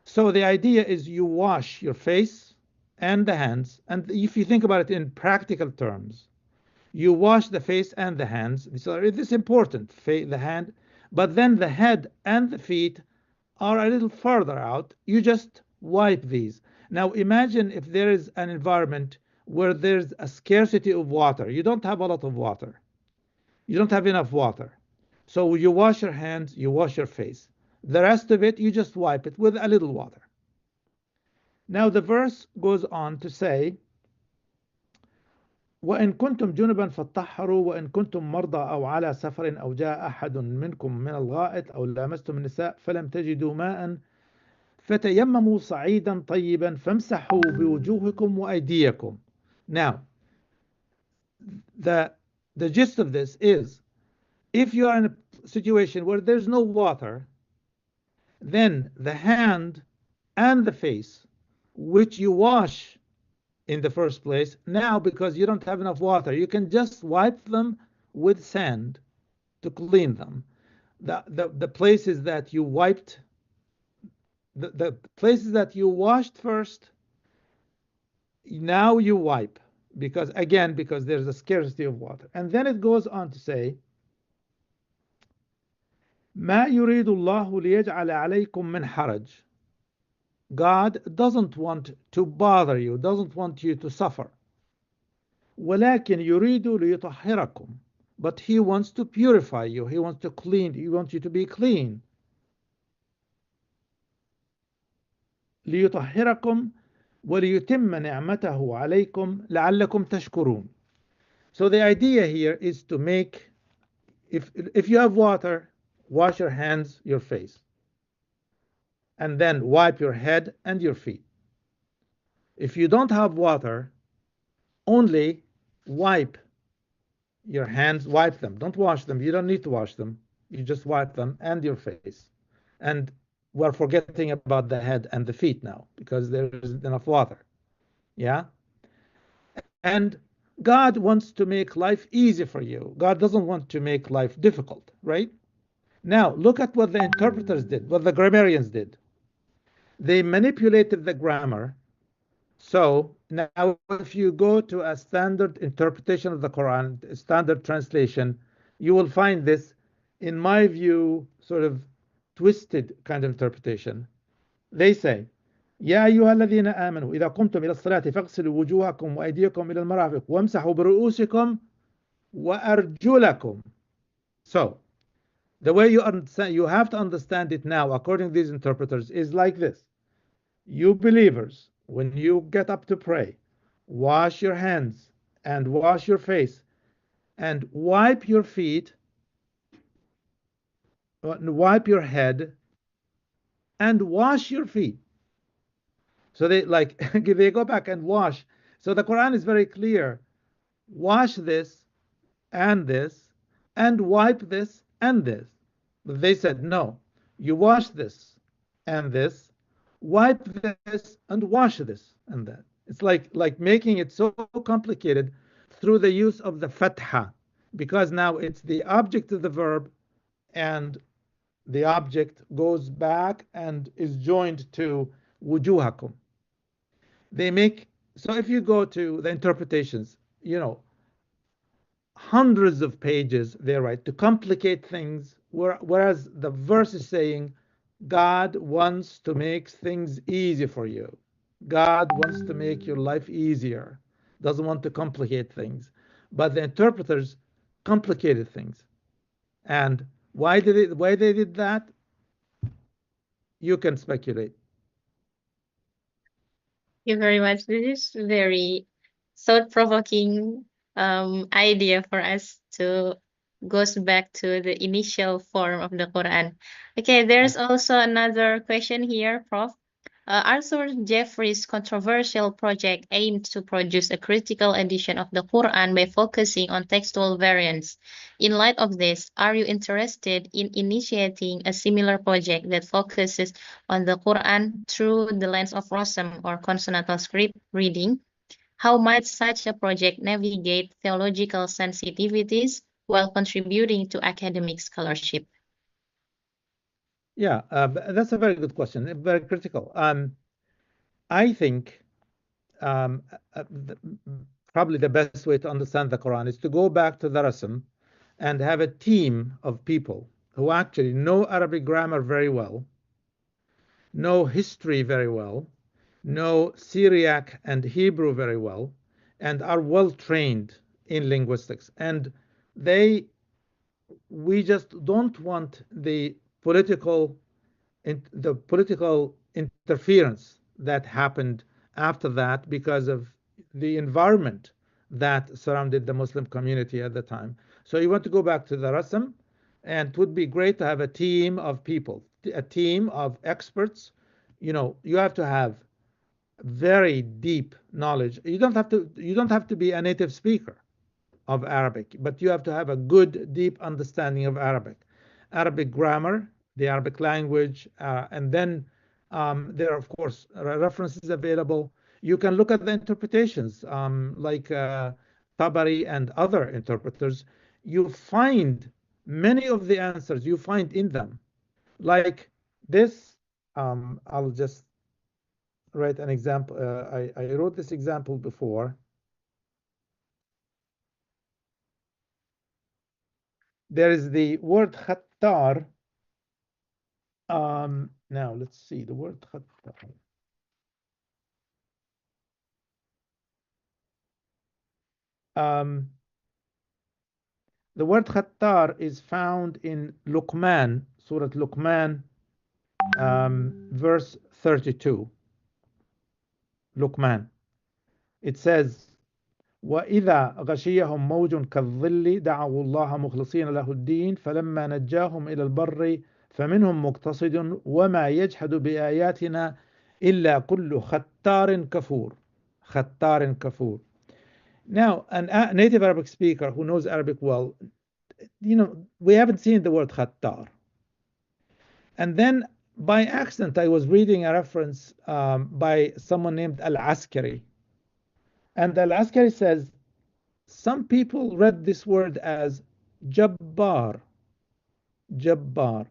So the idea is you wash your face and the hands, and if you think about it in practical terms, you wash the face and the hands. So it is important, the hand, but then the head and the feet are a little further out. You just wipe these. Now imagine if there is an environment where there's a scarcity of water. You don't have a lot of water. You don't have enough water. So you wash your hands, you wash your face. The rest of it, you just wipe it with a little water. Now the verse goes on to say, وإن كنتم جنبا فاطهروا وإن كنتم مرضى أو على سفر أو جاء أحد منكم من الغائط أو لامستم النساء فلم تجدوا ماء فتيمموا صعيدا طيبا فامسحوا بوجوهكم وأيديكم. Now, the gist of this is, if you are in a situation where there's no water, then the hand and the face, which you wash in the first place, now because you don't have enough water, you can just wipe them with sand to clean them. The places that you wiped, the places that you washed first, now you wipe, because there's a scarcity of water. And then it goes on to say, ما يريد الله ليجعل عليكم من حرج. God doesn't want to bother you, doesn't want you to suffer. ولكن يريد ليطهركم. But he wants to purify you, he wants to clean, he wants you to be clean. ليطهركم وليتم نعمته عليكم لعلكم تشكرون. So the idea here is to make, if you have water, wash your hands, your face, and then wipe your head and your feet. If you don't have water, only wipe your hands, wipe them. Don't wash them. You don't need to wash them. You just wipe them and your face. And we're forgetting about the head and the feet now because there isn't enough water. Yeah? And God wants to make life easy for you. God doesn't want to make life difficult, right? Now, look at what the interpreters did, what the grammarians did. They manipulated the grammar. So now if you go to a standard interpretation of the Quran, a standard translation, you will find this, in my view, sort of twisted kind of interpretation. They say, يا أيها الذين آمنوا إذا قمتم إلى الصلاة فاغسلوا وجوهكم وأيديكم إلى المرافق وامسحوا برؤوسكم وأرجلكم. So, the way you understand, you have to understand it now, according to these interpreters, is like this. You believers, when you get up to pray, wash your hands and wash your face and wipe your feet, wipe your head and wash your feet. So they they go back and wash. So the Quran is very clear. Wash this and wipe this and this. But they said, no, you wash this and this, wipe this and wash this and that. It's like making it so complicated through the use of the fatha, because now it's the object of the verb and the object goes back and is joined to wujuhakum. So if you go to the interpretations, hundreds of pages they write to complicate things, whereas the verse is saying God wants to make things easy for you. God wants to make your life easier, doesn't want to complicate things. But the interpreters complicated things. And why they did that? You can speculate. Thank you very much. This is very thought-provoking idea for us to goes back to the initial form of the Quran. Okay, there's also another question here, Prof. Arthur Jeffries' controversial project aimed to produce a critical edition of the Quran by focusing on textual variants. In light of this, are you interested in initiating a similar project that focuses on the Quran through the lens of Rasm or consonantal script reading? How might such a project navigate theological sensitivities while contributing to academic scholarship? Yeah, that's a very good question, very critical. I think um, probably the best way to understand the Quran is to go back to the Rasm and have a team of people who actually know Arabic grammar very well, know history very well, know Syriac and Hebrew very well, and are well trained in linguistics. And they, we just don't want the political interference that happened after that because of the environment that surrounded the Muslim community at the time. So you want to go back to the Rasm, and it would be great to have a team of people, a team of experts. You have to have very deep knowledge. You don't have to be a native speaker of Arabic, but you have to have a good, deep understanding of Arabic grammar, the Arabic language, and then there are, of course, references available. You can look at the interpretations, like Tabari and other interpreters. You find many of the answers you find in them. Like this, I'll just write an example. I wrote this example before. There is the word khattar. Now let's see the word khattar. The word khattar is found in Luqman, Surah Luqman, verse 32. Luqman. It says, وإذا غشيهم موج كالظل دعوا الله مخلصين له الدين فلما نجاهم إلى البر فمنهم مقتصد وما يجحد بآياتنا إلا كل ختار كفور. ختار كفور. Now, a native Arabic speaker who knows Arabic well, we haven't seen the word khattar. And then by accident, I was reading a reference by someone named Al-Askari. And Al-Askari says, some people read this word as Jabbar. Jabbar.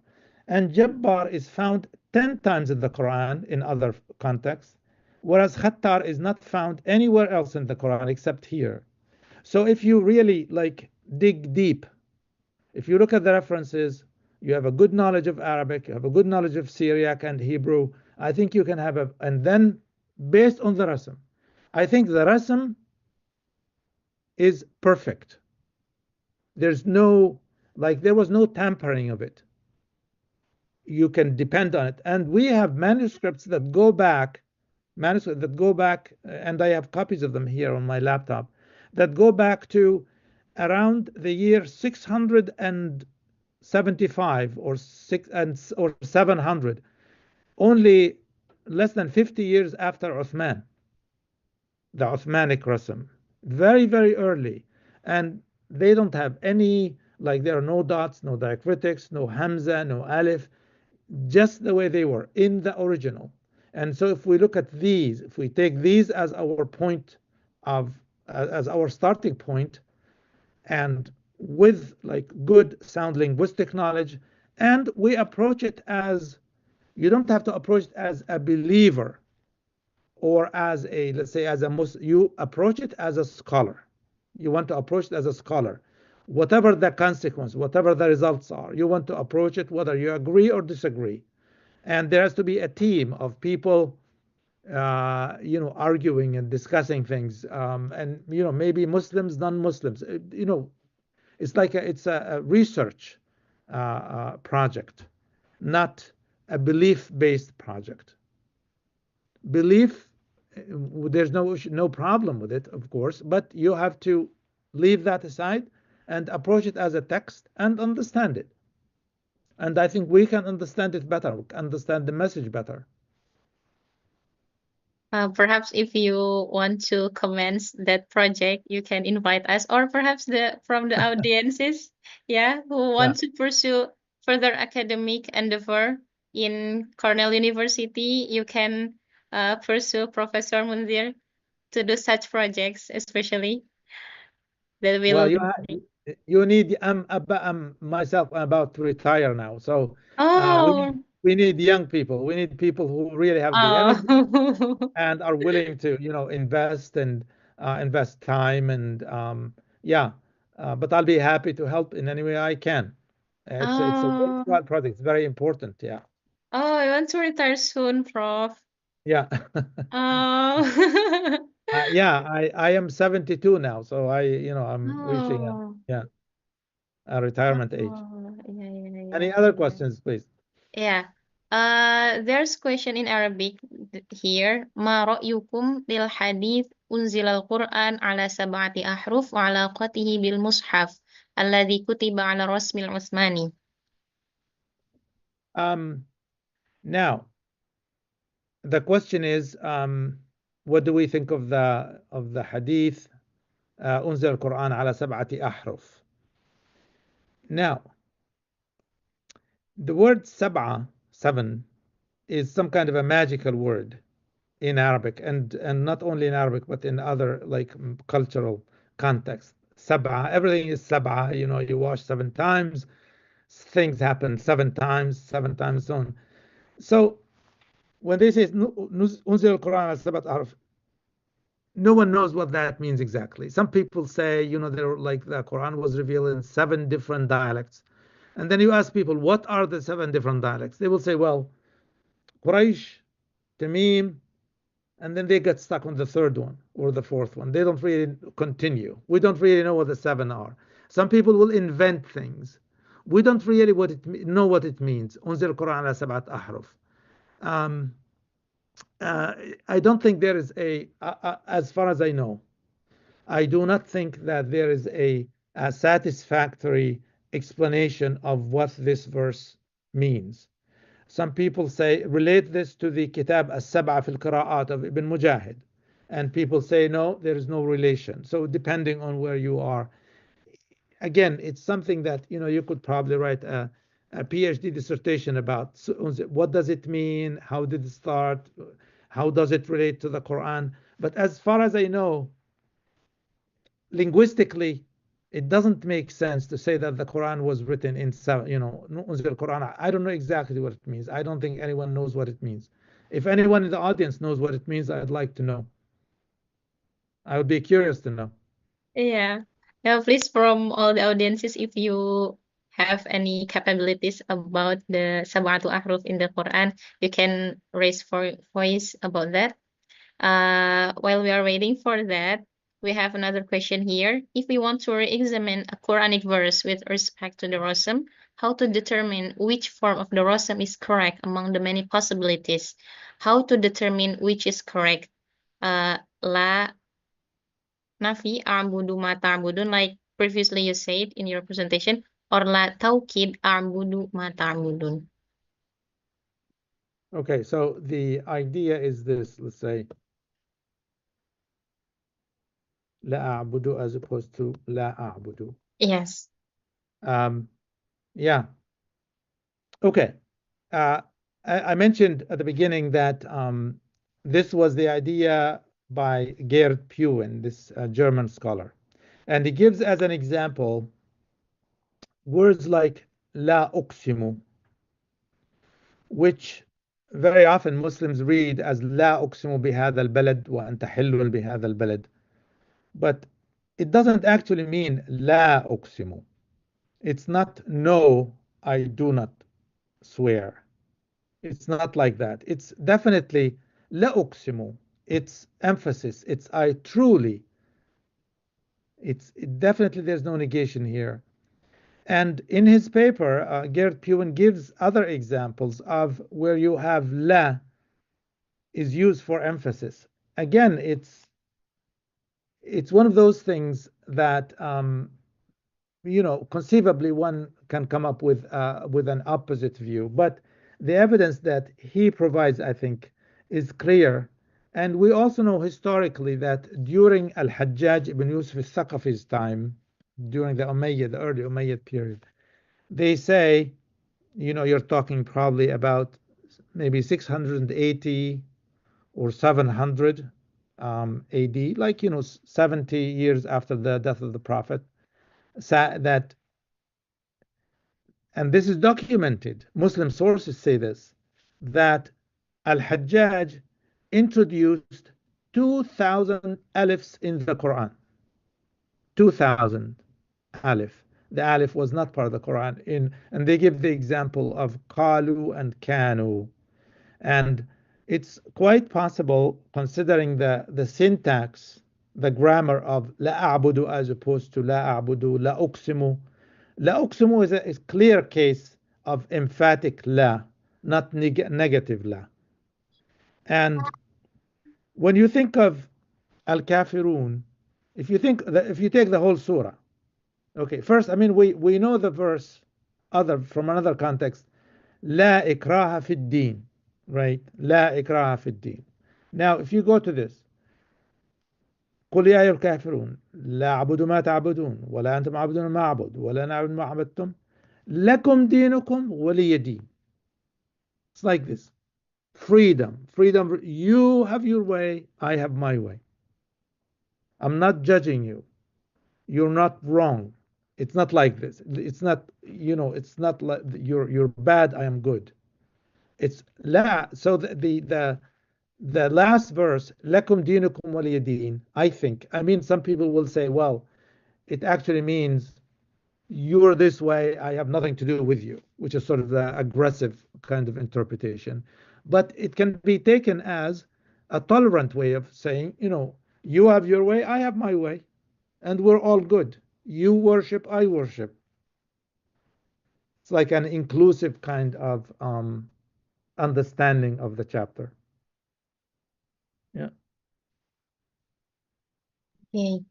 And Jabbar is found 10 times in the Quran in other contexts, whereas Khattar is not found anywhere else in the Quran except here. So if you really dig deep, if you look at the references, you have a good knowledge of Arabic, you have a good knowledge of Syriac and Hebrew, I think you can have and then based on the Rasm, I think the Rasm is perfect. There was no tampering of it. You can depend on it. And we have manuscripts that go back, and I have copies of them here on my laptop, that go back to around the year 675 or 700, only less than 50 years after Uthman, the Uthmanic Rasm, very, very early. And they don't have any, there are no dots, no diacritics, no Hamza, no Alif, just the way they were in the original. And so if we look at these, if we take these as our as our starting point, and with good sound linguistic knowledge, and we approach it as, you don't have to approach it as a believer or as a, let's say, as a Muslim. You approach it as a scholar. You want to approach it as a scholar. Whatever the consequence, whatever the results are, you want to approach it whether you agree or disagree. And there has to be a team of people, arguing and discussing things, and maybe Muslims, non-Muslims. It's a research project, not a belief-based project. Belief, there's no problem with it, of course, but you have to leave that aside and approach it as a text and understand it. And I think we can understand it better, understand the message better. Perhaps if you want to commence that project, you can invite us, or perhaps from the audiences, yeah, who want to pursue further academic endeavor in Cornell University, you can pursue Professor Munzir to do such projects, especially that Well, will. you need. I'm myself about to retire now, so Oh, we need young people. We need people who really have the energy oh, and are willing to, invest and invest time and yeah. But I'll be happy to help in any way I can. It's a oh, worthwhile project. It's very important. Yeah. oh, I want to retire soon, Prof. Yeah. Oh, Yeah. I am 72 now, so I'm reaching oh, a retirement age. oh, yeah. Any other questions, please? Yeah. There's question in Arabic here. Ma ra'yukum lil hadith unzila al-Qur'an ala sab'ati ahruf wa alaqatihi bil mushaf alladhi kutiba ala rasmil Uthmani. Now, the question is, what do we think of the hadith أنزل القرآن على سبعة أحرف? Now, the word sab'a, seven, is some kind of a magical word in Arabic, and not only in Arabic but in other like cultural contexts. Sab'a, everything is sab'a. You wash 7 times, things happen 7 times, so on. So when they say أنزل القرآن على سبعة أحرف, no one knows what that means exactly. Some people say, they're like the Quran was revealed in 7 different dialects. And then you ask people, what are the 7 different dialects? They will say, well, Quraysh, Tamim, and then they get stuck on the third one or the fourth one. They don't really continue. We don't really know what the 7 are. Some people will invent things. We don't really know what it means. أنزل القرآن على 7 أحرف. I don't think there is as far as I know, I do not think that there is a satisfactory explanation of what this verse means. Some people relate this to the Kitab as-Sab'a fil Qira'at of Ibn Mujahid, and people say no, there is no relation. So depending on where you are, again, it's something that you could probably write a PhD dissertation about. So what does it mean? How did it start? How does it relate to the Quran? But as far as I know, linguistically, it doesn't make sense to say that the Quran was written in Unzil Quran. I don't know exactly what it means. I don't think anyone knows what it means. If anyone in the audience knows what it means, I'd like to know. I would be curious to know. Yeah. Yeah, please, from all the audiences, if you have any capabilities about the Sab'atu Ahruf in the Quran, you can raise voice about that. While we are waiting for that, we have another question here. If we want to re-examine a Quranic verse with respect to the Rasm, how to determine which form of the Rasm is correct among the many possibilities? How to determine which is correct? La nafi a'budu ma ta'budun, like previously you said in your presentation, or la taukid a'budu ma ta'budun. Okay, so the idea is this, let's say, la a'budu as opposed to la a'budu. Yes. Yeah. Okay. I mentioned at the beginning that this was the idea by Gerd Puwen, this German scholar. And he gives as an example words like la uqsimu, which very often Muslims read as la uqsimu bihadha al-balad wa anta hillun bihadha al-balad. But it doesn't actually mean la uqsimu. It's not no, I do not swear. It's not like that. It's definitely la uqsimu. It's emphasis. It's I truly. Definitely there's no negation here. And in his paper, Gerd Puwen gives other examples of where you have la is used for emphasis. Again, it's one of those things that conceivably one can come up with an opposite view, but the evidence that he provides, I think, is clear And we also know historically that during Al-Hajjaj ibn Yusuf al-Thaqafi's time, during the Umayyad, the early Umayyad period, they say, you're talking probably about maybe 680 or 700 AD, like, 70 years after the death of the Prophet, that, and this is documented, Muslim sources say this, that Al-Hajjaj introduced 2,000 alifs in the Quran. 2,000 alif. The alif was not part of the Quran. And they give the example of qalu and kanu. And it's quite possible, considering the syntax, the grammar of la a'budu as opposed to la a'budu, la uqsimu. La uqsimu is a clear case of emphatic la, not negative la. And when you think of al-kafirun, if you take the whole surah, okay, first, I mean, we know the verse from another context, لا إكراه في الدين, right? لا إكراه في الدين. Now, if you go to this, قل يا أيها الكافرون لا أعبد ما تعبدون ولا أنتم عبدون ما أعبد ولا نعبد ما عبدتم لكم دينكم ولي دين. It's like this. Freedom. You have your way, I have my way. I'm not judging you. You're not wrong. It's not like this. It's not, it's not like you're bad, I am good. It's la. So the last verse, lakum dinukum waliya din, I mean, some people will say, well, it actually means you're this way, I have nothing to do with you, which is sort of the aggressive kind of interpretation. But it can be taken as a tolerant way of saying, you have your way, I have my way, and we're all good. You worship, I worship. It's like an inclusive kind of understanding of the chapter. Yeah. Okay.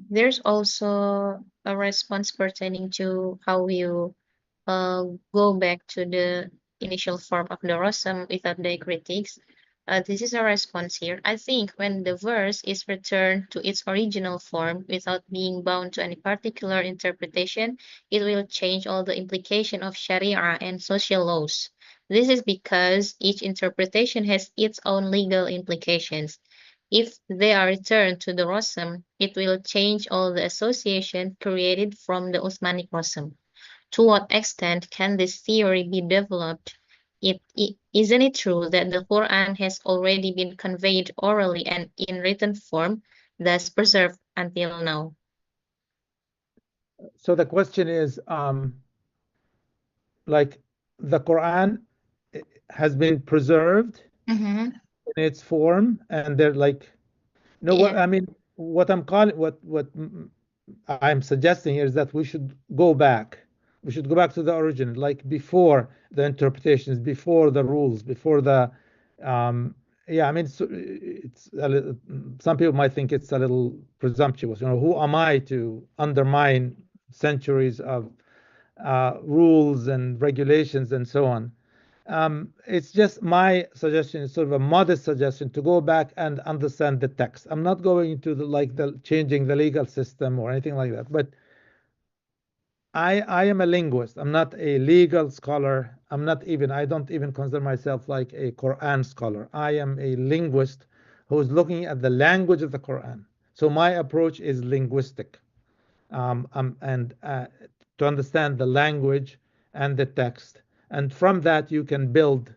There's also a response pertaining to how you go back to the initial form of the Rasm without the critics. This is a response here. I think when the verse is returned to its original form without being bound to any particular interpretation, it will change all the implication of Sharia and social laws. This is because each interpretation has its own legal implications. If they are returned to the Rasm, it will change all the association created from the Uthmanic Rasm. To what extent can this theory be developed? Isn't it true that the Quran has already been conveyed orally and in written form, thus preserved until now? So the question is, like, the Quran has been preserved in its form, and they're like, what Yeah. I mean, what I'm suggesting here is that we should go back. We should go back to the origin, like before the interpretations, before the rules, before the, yeah. I mean, it's some people might think it's a little presumptuous. Who am I to undermine centuries of rules and regulations and so on? It's just my suggestion, is sort of a modest suggestion, to go back and understand the text. I'm not going into the changing the legal system or anything like that. But I am a linguist. I'm not a legal scholar. I don't even consider myself like a Quran scholar. I am a linguist who's looking at the language of the Quran. So my approach is linguistic, and to understand the language and the text. And from that, you can build